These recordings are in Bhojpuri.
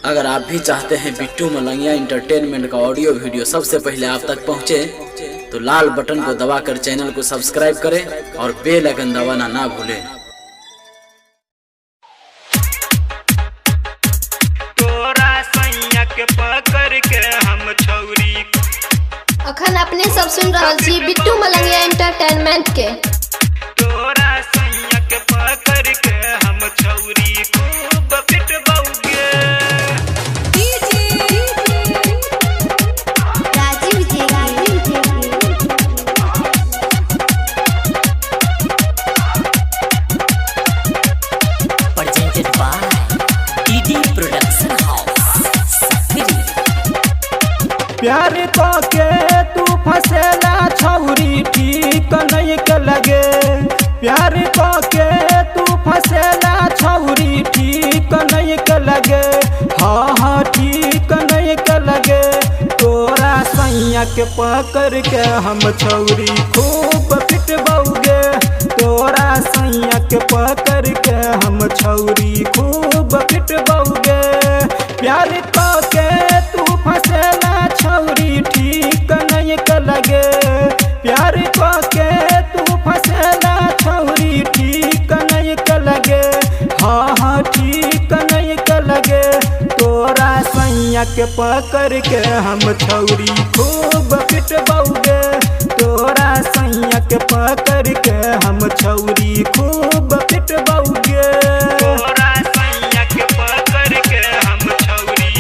अगर आप भी चाहते हैं बिट्टू मलंगिया इंटरटेनमेंट का ऑडियो वीडियो सबसे पहले आप तक पहुंचे, तो लाल बटन को दबाकर चैनल को सब्सक्राइब करें और बेल आइकन दबाना ना भूलें। पकड़ के हम छौरी अखन अपने सब सुन रहा छी बिट्टू मलंगिया एंटरटेनमेंट के। तोरा सैया के पकड़ के हम छौरी खूब फिट बउगे। राजीव जी presented by DD Production House। प्यार तो के तू फसेला छौरी ठीक नहीं के लगे। प्यार तो के तू फसेला छौरी ठीक नहीं के लगे। हाँ हाँ ठीक नहीं के लगे। तोरा सैया के पकड़ के हम छौरी खूब फिट बउगे। तोरा सैया के पकड़ के हम छौरी खूब फिट बउगे। प्यार तो के तू फसेला छौरी ठीक नहीं के लगे। प्यार को के तू फसेला छौरी ठीक नहीं के लगे। हाँ हाँ ठीक नहीं के लगे। तोरा सैया के पकड़ के हम छौरी खूब फिट बउगे। तोरा सैया के पकड़ के हम छौरी खूब फिट बउगे। तोरा सैया के पकड़ के हम छौरी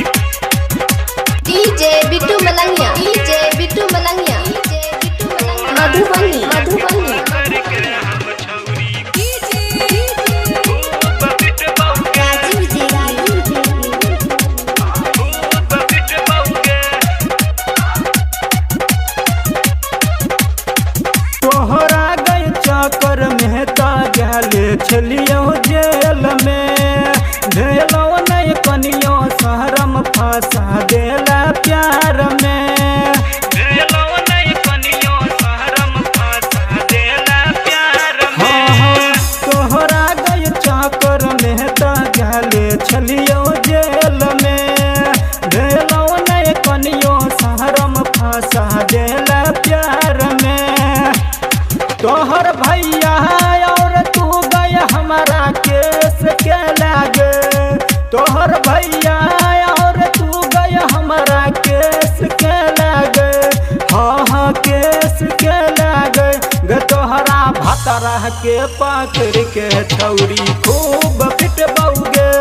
डीजे बिट्टू मलंगिया, डीजे बिट्टू मलंगिया, मधुबनी मधुबनी। राजीव जी तोहरा गई चक्कर में ता गले छलियो जेल में। भेलो नहीं कनियो शहरम फंसा देला प्यार में। भेलो नहीं कनियो शहरम फंसा देला प्यार में। हाँ हाँ तोहरा गई चक्कर में ता गले छलियो जेल में। भेलो नहीं कनियो शहरम फंसा देला प्यार में। तोहर भैया और तू गए हमारा केस के लागे। तोहर भैया और तू गए हमारा केस के लागे। हाँ हाँ केस के लागे। गे तोहरा भतरा के पकड़ के छौरी खूब फिट बउगे।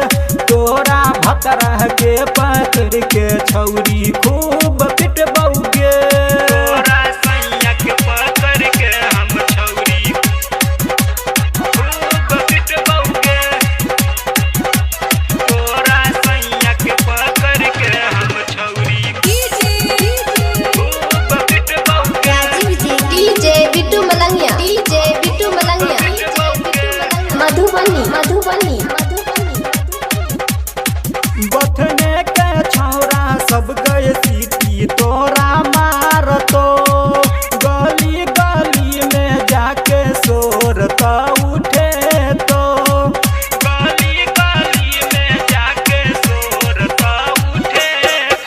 तोरा भतरा के पकड़ के छौरी खूब फिट बउगे। तोरा सैया के पकड़ के हम छौरी खूब फिट बउगे। तोरा सैया के पकड़ के हम छौरी खूब फिट बउगे। राजीव जी डीजे बिट्टू मलंगिया, डीजे बिट्टू मलंगिया, मधुबनी मधुबनी बथने के छौरा सब गए सीटी तोरा मारतो। गली गली में जाके शोरता उठे तो। गली गली में जाके शोरता उठे।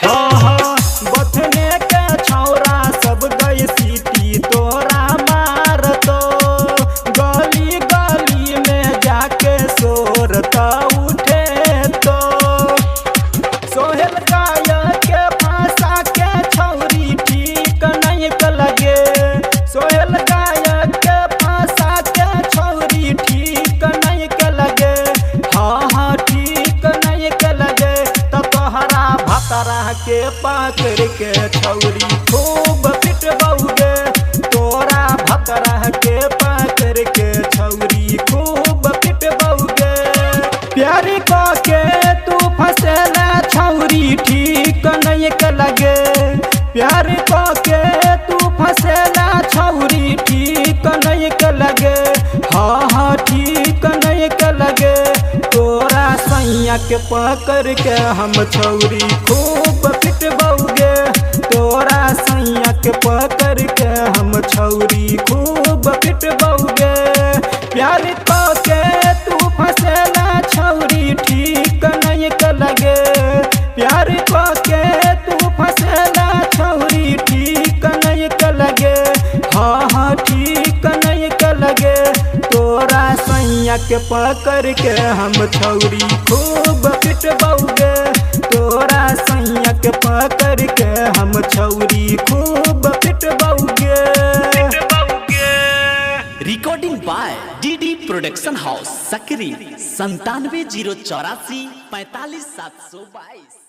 हाँ हाँ बथने के छौरा सब गए सीटी तोरा मारतो। गली गली में जाके शोरता उठे तो। सोहेल गाय के फांसा के छौरी ठीक नहीं के लगे। सोहेल गाय के फांसा के छौरी ठीक नहीं के लगे। हाँ हाँ ठीक नहीं के लगे। तो तोहरा भतरा के पकड़ के छौरी खूब फिट बउगे। तोरा भतरा के पकड़ के छौरी खूब फिट बउगे। प्यारी को के तू फसेला छौरी ठीक नहीं के लगे। प्यार को के तू फसेला छौरी ठीक नहीं के लगे। हाँ हाँ ठीक नहीं के लगे। तोरा सैया के पकड़ के हम छौरी खूब फिट बउगे। तोरा सैया के पकड़ के हम छौरी खूब फिट बउगे। प्यार तो के तू फसेला छौरी ठीक नहीं के लगे। सैया के पकड़ के हम छौरी खूब पिटबौगे। तोरा सैया के पकड़ के हम छौरी खूब पिटबौगे। Recording by DD production house Sakri 97 084 45 722।